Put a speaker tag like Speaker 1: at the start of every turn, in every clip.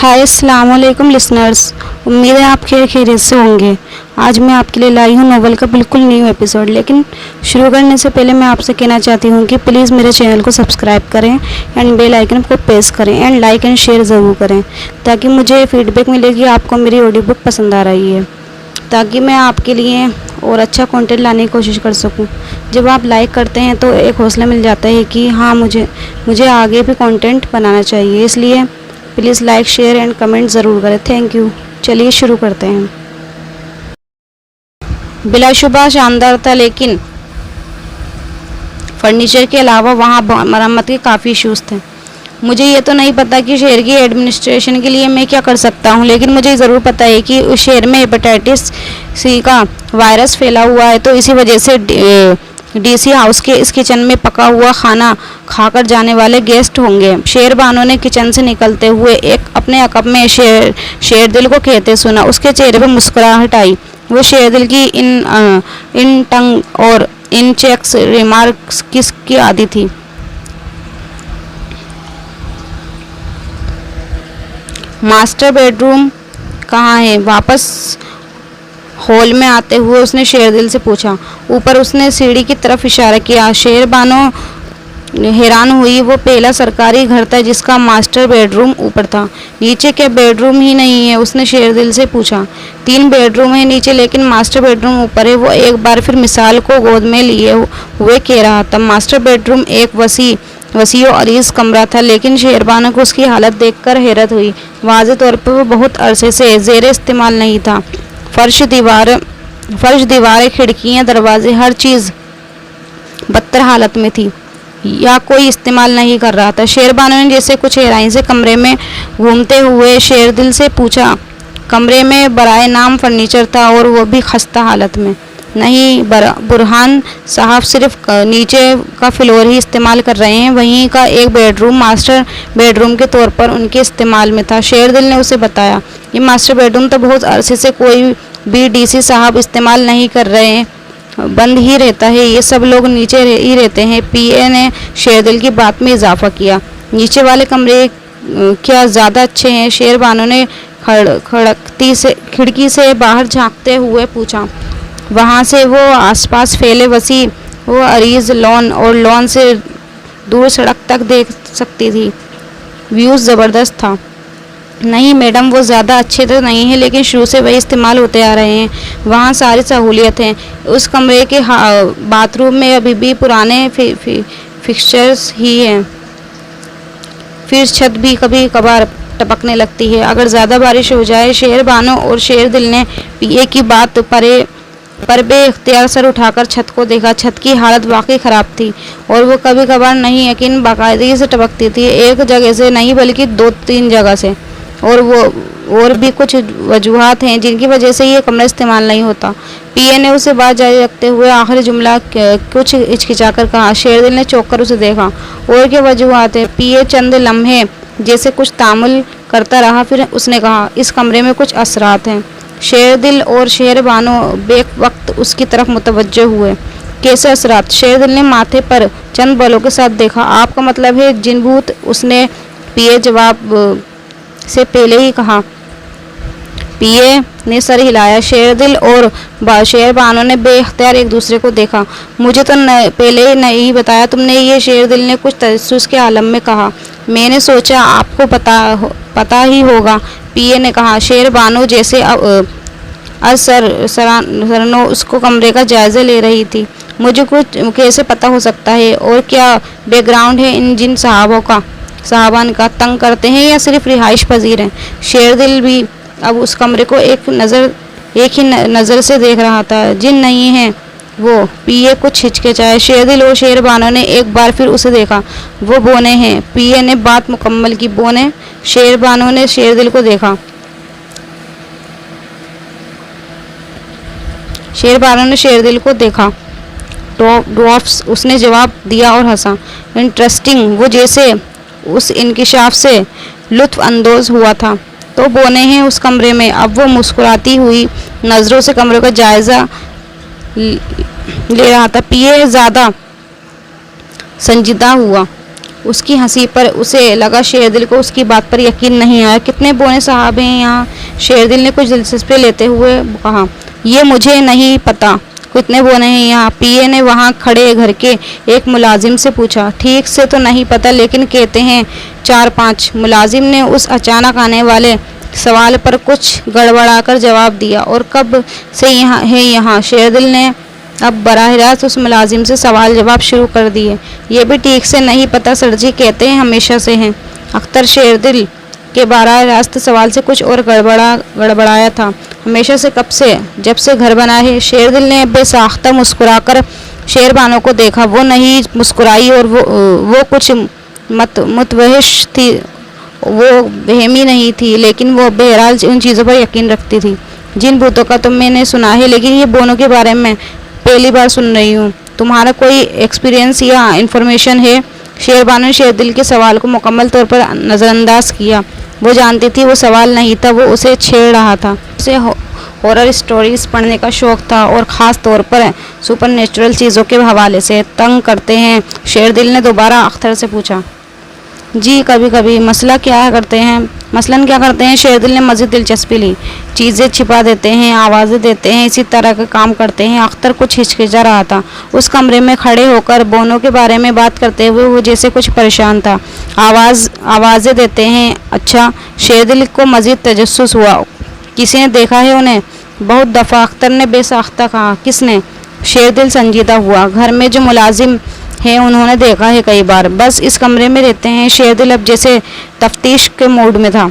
Speaker 1: हाय अस्सलाम वालेकुम लिसनर्स, उम्मीद है आप खैरियत से होंगे। आज मैं आपके लिए लाई हूँ नोवेल का बिल्कुल न्यू एपिसोड। लेकिन शुरू करने से पहले मैं आपसे कहना चाहती हूँ कि प्लीज़ मेरे चैनल को सब्सक्राइब करें एंड बेल आइकन को प्रेस करें एंड लाइक एंड शेयर ज़रूर करें, ताकि मुझे फीडबैक मिले कि आपको मेरी ऑडियो बुक पसंद आ रही है, ताकि मैं आपके लिए और अच्छा कंटेंट लाने की कोशिश कर सकूं। जब आप लाइक करते हैं तो एक हौसला मिल जाता है कि हाँ, मुझे आगे भी कंटेंट बनाना चाहिए। इसलिए please like share and comment ज़रूर करें। Thank you. चलिए शुरू करते हैं। बिलाशुबा शानदार था, लेकिन फर्नीचर के अलावा वहाँ मरम्मत के काफ़ी इश्यूज थे। मुझे ये तो नहीं पता कि शहर की एडमिनिस्ट्रेशन के लिए मैं क्या कर सकता हूँ, लेकिन मुझे ज़रूर पता है कि उस शहर में हेपेटाइटिस सी का वायरस फैला हुआ है। तो इसी वजह से डीसी हाउस के इस किचन में पका हुआ खाना खाकर जाने वाले गेस्ट होंगे। शेरबानो ने किचन से निकलते हुए अपने अकब में शेरदिल को कहते सुना। उसके चेहरे पर मुस्कुराहट आई। वो शेरदिल की इन टंग और इन चेक्स रिमार्क्स किसकी आदि थी। मास्टर बेडरूम कहाँ है? वापस हॉल में आते हुए उसने शेरदिल से पूछा। ऊपर उसने सीढ़ी की तरफ इशारा किया। शेरबानो हैरान हुई। वो पहला सरकारी घर था जिसका मास्टर बेडरूम ऊपर था। नीचे क्या बेडरूम ही नहीं है? उसने शेरदिल से पूछा। 3 बेडरूम है नीचे, लेकिन मास्टर बेडरूम ऊपर है। वो एक बार फिर मिसाल को गोद में लिए हुए कह रहा था। मास्टर बेडरूम एक वसी और अरीज कमरा था, लेकिन शेरबानो को उसकी हालत देखकर हैरत हुई। वाज़े तौर पर वो बहुत अरसे से ज़ेर इस्तेमाल नहीं था। फर्श, दीवारें, खिड़कियाँ, दरवाजे, हर चीज़ बदतर हालत में थी या कोई इस्तेमाल नहीं कर रहा था। शेरबानो ने जैसे कुछ हैरानी से कमरे में घूमते हुए शेरदिल से पूछा। कमरे में बराए नाम फर्नीचर था, और वो भी खस्ता हालत में। नहीं बुरहान साहब, सिर्फ नीचे का फ्लोर ही इस्तेमाल कर रहे हैं। वहीं का एक बेडरूम मास्टर बेडरूम के तौर पर उनके इस्तेमाल में था। शेरदिल ने उसे बताया। ये मास्टर बेडरूम तो बहुत अरसे से कोई भी डीसी साहब इस्तेमाल नहीं कर रहे हैं, बंद ही रहता है। ये सब लोग नीचे ही रहते हैं। पीए ने शेरदिल की बात में इजाफा किया। नीचे वाले कमरे क्या ज़्यादा अच्छे हैं? शेरबानो ने खिड़की से बाहर झांकते हुए पूछा। वहाँ से वो आसपास फैले वसी वो अरीज लॉन और लॉन से दूर सड़क तक देख सकती थी। व्यूज़ ज़बरदस्त था। नहीं मैडम, वो ज़्यादा अच्छे तो नहीं है, लेकिन शुरू से वही इस्तेमाल होते आ रहे हैं। वहाँ सारी सहूलियत हैं। उस कमरे के बाथरूम में अभी भी पुराने फिक्सचर्स ही हैं। फिर छत भी कभी कभार टपकने लगती है अगर ज़्यादा बारिश हो जाए। शेरबानो और शेरदिल ने पीए की बात पर बेख्तियार सर उठाकर छत को देखा। छत की हालत वाकई ख़राब थी, और वो कभी कभार नहीं यकीन बाकायदगी से टपकती थी। एक जगह से नहीं, बल्कि 2-3 जगह से। और भी कुछ वजूहात हैं जिनकी वजह से ये कमरा इस्तेमाल नहीं होता। पीए ने उसे बात जारी रखते हुए आखिरी जुमला कुछ हिचकिचाकर कहा। शेरदिल ने चौंक कर उसे देखा। और क्या वजूहात है? पीए चंद लम्हे जैसे कुछ तामुल करता रहा, फिर उसने कहा, इस कमरे में कुछ असरात हैं। शेरदिल और शेरबानो बेक वक्त उसकी तरफ मुतवज्जो हुए। कैसे असरात? शेरदिल ने माथे पर चंद बलों के साथ देखा। आपका मतलब है जिन भूत? उसने पीए जवाब से पहले ही कहा। पीए ने सर हिलाया। शेरदिल और शेरबानो ने बेख्तियार एक दूसरे को देखा। मुझे तो पहले ही नहीं बताया तुमने ये? शेरदिल ने कुछ तजस्सुस के आलम में कहा। मैंने सोचा आपको पता ही होगा, पीए ने कहा। शेरबानो जैसे सरनो उसको कमरे का जायज़ा ले रही थी। मुझे कुछ कैसे पता हो सकता है? और क्या बैकग्राउंड है इन जिन साहबान का? तंग करते हैं या सिर्फ रिहाइश पजीर हैं? शेरदिल भी अब उस कमरे को एक ही नज़र से देख रहा था। जिन नहीं है वो? पीए कुछ हिचकिचाए। शेरदिल और शेरबानो ने एक बार फिर उसे देखा। वो बोने हैं। पीए ने बात मुकम्मल की। बोने? शेरबानो ने शेरदिल को देखा। शेरबानो ने शेरदिल को देखा। ड्वार्फ्स, उसने जवाब दिया और हंसा। इंटरेस्टिंग। वो जैसे उस इंकिशाफ से लुत्फ अंदोज हुआ था। तो बोने हैं उस कमरे में? अब वो मुस्कुराती हुई नज़रों से कमरे का जायज़ा ले रहा था। पीए ज़्यादा संजीदा हुआ। उसकी हंसी पर उसे लगा शेरदिल को उसकी बात पर यकीन नहीं आया। कितने बोने साहब हैं यहाँ? शेरदिल ने कुछ दिलचस्पी लेते हुए कहा। ये मुझे नहीं पता कितने बोने हैं यहाँ, पीए ने वहाँ खड़े घर के एक मुलाजिम से पूछा। ठीक से तो नहीं पता, लेकिन कहते हैं 4-5। मुलाजिम ने उस अचानक आने वाले सवाल पर कुछ गड़बड़ाकर जवाब दिया। और कब से यहाँ? शेरदिल ने अब बराह रास्त उस मुलाजिम से सवाल जवाब शुरू कर दिए। ये भी ठीक से नहीं पता सर जी, कहते हैं हमेशा से हैं। अख्तर शेरदिल के बराह रास्त सवाल से कुछ और गड़बड़ाया था। हमेशा से कब से? जब से घर बना है। शेरदिल ने बेसाख्ता मुस्कुराकर शेरबानो को देखा। वो नहीं मुस्कुराई और वो कुछ मुतवहिश थी। वो बहमी नहीं थी, लेकिन वो बहरहाल उन चीज़ों पर यकीन रखती थी जिन भूतों का तो मैंने सुना है, लेकिन ये बोनों के बारे में पहली बार सुन रही हूँ। तुम्हारा कोई एक्सपीरियंस या इंफॉर्मेशन है? शेरबानो ने शेरदिल के सवाल को मुकम्मल तौर पर नज़रअंदाज किया। वो जानती थी वो सवाल नहीं था, वो उसे छेड़ रहा था। उसे हॉरर स्टोरीज पढ़ने का शौक़ था और ख़ास तौर पर सुपरनेचुरल चीज़ों के हवाले से। तंग करते हैं? शेरदिल ने दोबारा अख्तर से पूछा। जी कभी कभी। मसलन क्या करते हैं? शेरदिल ने मज़ीद दिलचस्पी ली। चीज़ें छिपा देते हैं, आवाज़ें देते हैं, इसी तरह का काम करते हैं। अख्तर कुछ हिचकिचा रहा था। उस कमरे में खड़े होकर बोनों के बारे में बात करते हुए वो जैसे कुछ परेशान था। आवाज़ें देते हैं? अच्छा। शेरदिल को मज़ीद तजस्सुस हुआ। किसी ने देखा है उन्हें? बहुत दफ़ा। अख्तर ने बेसाख्ता कहा। किसने? शेरदिल संजीदा हुआ। घर में जो मुलाजिम है उन्होंने देखा है कई बार। बस इस कमरे में रहते हैं? शेरदिल अब जैसे तफ्तीश के मूड में था।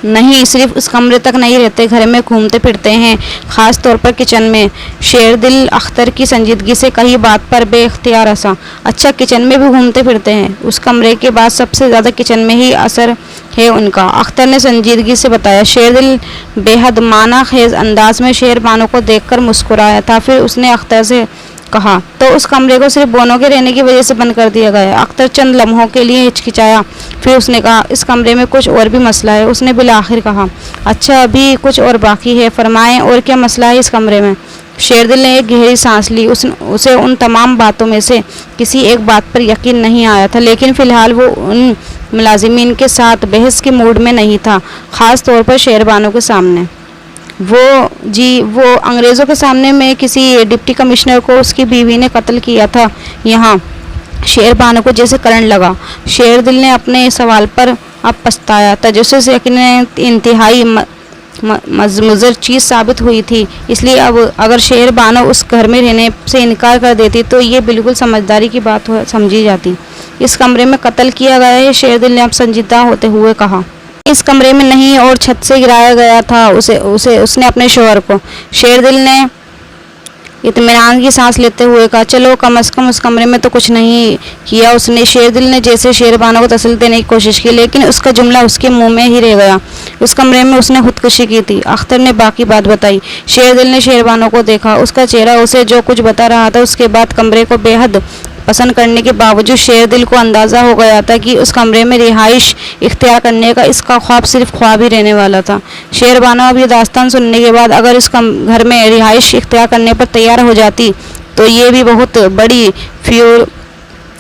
Speaker 1: नहीं, सिर्फ उस कमरे तक नहीं रहते, घर में घूमते फिरते हैं, ख़ास तौर पर किचन में। शेरदिल अख्तर की संजीदगी से कई बात पर बेख्तियार हंसा। अच्छा, किचन में भी घूमते फिरते हैं? उस कमरे के बाद सबसे ज़्यादा किचन में ही असर है उनका, अख्तर ने संजीदगी से बताया। शेरदिल बेहद माना खेज अंदाज में शेरबानो को देखकर मुस्कुराया था। फिर उसने अख्तर से कहा, तो उस कमरे को सिर्फ बोनों के रहने की वजह से बंद कर दिया गया? अख्तर चंद लम्हों के लिए हिचकिचाया। फिर उसने कहा, इस कमरे में कुछ और भी मसला है। उसने बिलाखिर कहा, अच्छा अभी कुछ और बाकी है, फरमाएं और क्या मसला है इस कमरे में? शेरदिल ने एक गहरी सांस ली। उसे उन तमाम बातों में से किसी एक बात पर यकीन नहीं आया था, लेकिन फ़िलहाल वो उन मुलाजिमीन के साथ बहस के मूड में नहीं था, ख़ास तौर पर शेरबानो के सामने। वो अंग्रेज़ों के सामने में किसी डिप्टी कमिश्नर को उसकी बीवी ने कत्ल किया था यहाँ। शेरबानो को जैसे करंट लगा। शेरदिल ने अपने सवाल पर अब पछताया। तजस्सुस यकीन इंतहाई मुज़र चीज़ साबित हुई थी। इसलिए अब अगर शेरबानो उस घर में रहने से इनकार कर देती तो ये बिल्कुल समझदारी की बात समझी जाती। इस कमरे में कत्ल किया गया है? शेरदिल ने अब संजीदा होते हुए कहा। इस कमरे में नहीं, और छत से गिराया गया था उसने अपने शौहर को। शेरदिल ने इत्मीनान की सांस लेते हुए कहा, चलो कम से कम उस कमरे में तो कुछ नहीं किया उसने। शेरदिल ने जैसे शेरबानो को तसल्ली देने की कोशिश की, लेकिन उसका जुमला उसके मुंह में ही रह गया। उस कमरे में उसने खुदकुशी की थी। अख्तर ने बाकी बात बताई। शेरदिल ने शेरबानो को देखा। उसका चेहरा उसे जो कुछ बता रहा था। उसके बाद कमरे को बेहद पसंद करने के बावजूद शेरदिल को अंदाज़ा हो गया था कि उस कमरे में रिहाइश इख्तियार करने का इसका ख्वाब सिर्फ ख्वाब ही रहने वाला था। शेरबानो अब ये दास्तान सुनने के बाद अगर इस घर में रिहाइश इख्तियार करने पर तैयार हो जाती तो ये भी बहुत बड़ी फेवर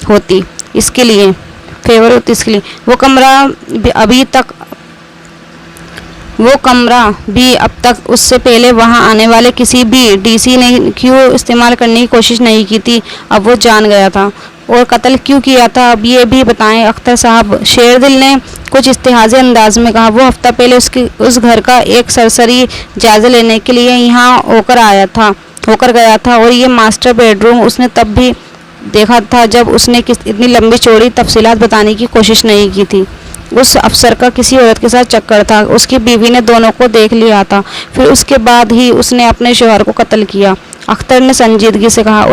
Speaker 1: होती इसके लिए। वो कमरा भी अब तक उससे पहले वहां आने वाले किसी भी डीसी ने क्यों इस्तेमाल करने की कोशिश नहीं की थी, अब वो जान गया था। और कत्ल क्यों किया था, अब ये भी बताएं अख्तर साहब। शेरदिल ने कुछ इस्तेहाज़ी अंदाज में कहा। वो हफ्ता पहले उस घर का एक सरसरी जायज़ा लेने के लिए यहाँ होकर गया था, और ये मास्टर बेडरूम उसने तब भी देखा था जब उसने इतनी लंबी चौड़ी तफसीलात बताने की कोशिश नहीं की थी। उस अफसर का किसी औरत के साथ चक्कर था। उसकी बीवी ने दोनों को देख लिया था। फिर उसके बाद ही उसने अपने शौहर को कत्ल किया, अख्तर ने संजीदगी से कहा।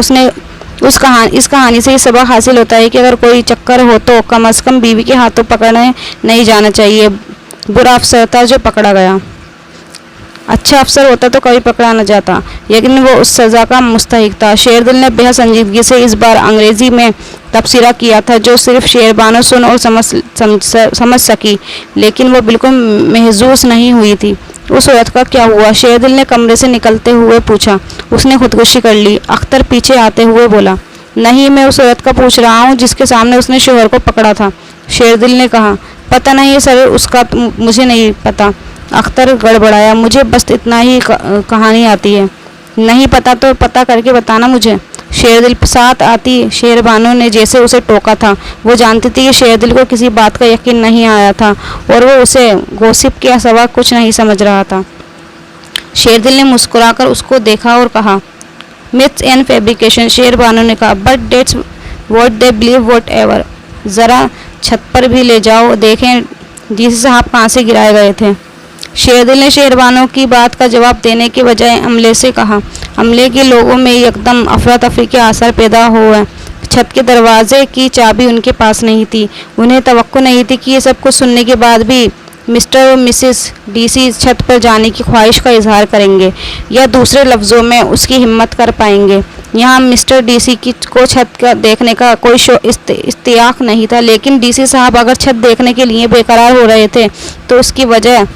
Speaker 1: इस कहानी से ये सबक हासिल होता है कि अगर कोई चक्कर हो तो कम से कम बीवी के हाथों पकड़ने नहीं जाना चाहिए। बुरा अफसर था जो पकड़ा गया। अच्छा अफसर होता तो कभी पकड़ा न जाता, लेकिन वो उस सज़ा का मुस्तहिक था। शेरदिल ने बेहद संजीदगी से इस बार अंग्रेज़ी में तबसरा किया था, जो सिर्फ शेरबानो सुन और समझ सकी, लेकिन वो बिल्कुल महसूस नहीं हुई थी। उस औरत का क्या हुआ? शेरदिल ने कमरे से निकलते हुए पूछा। उसने खुदकुशी कर ली, अख्तर पीछे आते हुए बोला। नहीं, मैं उस औरत का पूछ रहा हूँ जिसके सामने उसने शोहर को पकड़ा था। शेरदिल ने कहा। पता नहीं सर, उसका मुझे नहीं पता। अख्तर गड़बड़ाया। मुझे बस इतना ही कहानी आती है। नहीं पता तो पता करके बताना मुझे। शेरदिल साथ आती शेरबानो ने जैसे उसे टोका था। वो जानती थी कि शेरदिल को किसी बात का यकीन नहीं आया था और वो उसे गॉसिप के सिवा कुछ नहीं समझ रहा था। शेरदिल ने मुस्कुराकर उसको देखा और कहा, मिथ्स एंड फैब्रिकेशन। शेरबानो ने कहा, but that's what they believe whatever. ज़रा छत पर भी ले जाओ, देखें डीसी साहब कहाँ से गिराए गए थे। शेरदिल ने शेरबानो की बात का जवाब देने के बजाय अमले से कहा। अमले के लोगों में एकदम अफरा तफरी के आसार पैदा हुए। छत के दरवाजे की चाबी उनके पास नहीं थी। उन्हें तवक्को नहीं थी कि ये सब कुछ सुनने के बाद भी मिस्टर और मिसेस डीसी छत पर जाने की ख्वाहिश का इजहार करेंगे या दूसरे लफ्ज़ों में उसकी हिम्मत कर पाएंगे। यहाँ मिस्टर डीसी को छत का देखने का कोई इश्तियाक नहीं था, लेकिन डीसी साहब अगर छत देखने के लिए बेकरार हो रहे थे तो उसकी वजह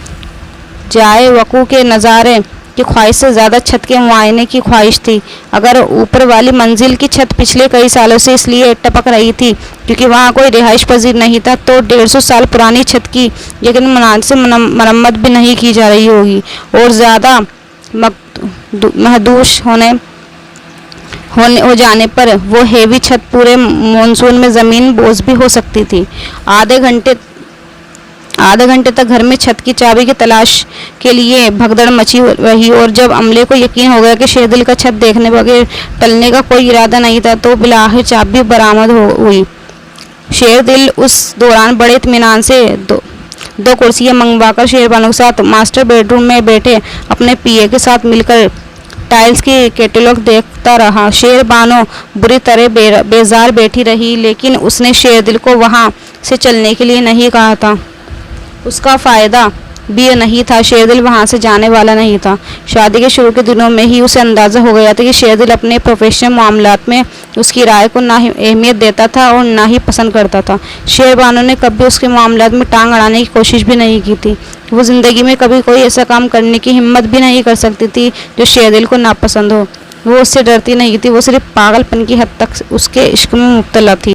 Speaker 1: जाए वकू के नज़ारे की ख्वाहिश से ज़्यादा छत के मुआयने की ख्वाहिश थी। अगर ऊपर वाली मंजिल की छत पिछले कई सालों से इसलिए टपक रही थी क्योंकि वहाँ कोई रिहाइश पजीर नहीं था, तो 150 साल पुरानी छत की यकीन से मरम्मत भी नहीं की जा रही होगी और ज़्यादा महदूश हो जाने पर वो हेवी छत पूरे मानसून में ज़मीन बोझ भी हो सकती थी। आधे घंटे तक घर में छत की चाबी की तलाश के लिए भगदड़ मची रही और जब अमले को यकीन हो गया कि शेरदिल का छत देखने बगैर टलने का कोई इरादा नहीं था तो बिलाखिर चाबी बरामद हुई। शेरदिल उस दौरान बड़े इत्मीनान से दो कुर्सियां मंगवाकर शेरबानो के साथ मास्टर बेडरूम में बैठे अपने पीए के साथ मिलकर टाइल्स की कैटलॉग देखता रहा। शेरबानो बुरी तरह बेजार बैठी रही, लेकिन उसने शेरदिल को वहाँ से चलने के लिए नहीं कहा था। उसका फ़ायदा भी नहीं था, शेरदिल वहाँ से जाने वाला नहीं था। शादी के शुरू के दिनों में ही उसे अंदाज़ा हो गया था कि शेरदिल अपने प्रोफेशनल मामलात में उसकी राय को ना ही अहमियत देता था और ना ही पसंद करता था। शेरबानो ने कभी उसके मामलात में टांग अड़ाने की कोशिश भी नहीं की थी। वो ज़िंदगी में कभी कोई ऐसा काम करने की हिम्मत भी नहीं कर सकती थी जो शेरदिल को नापसंद हो। वो उससे डरती नहीं थी, वो सिर्फ पागलपन की हद तक उसके इश्क में मुब्तला थी।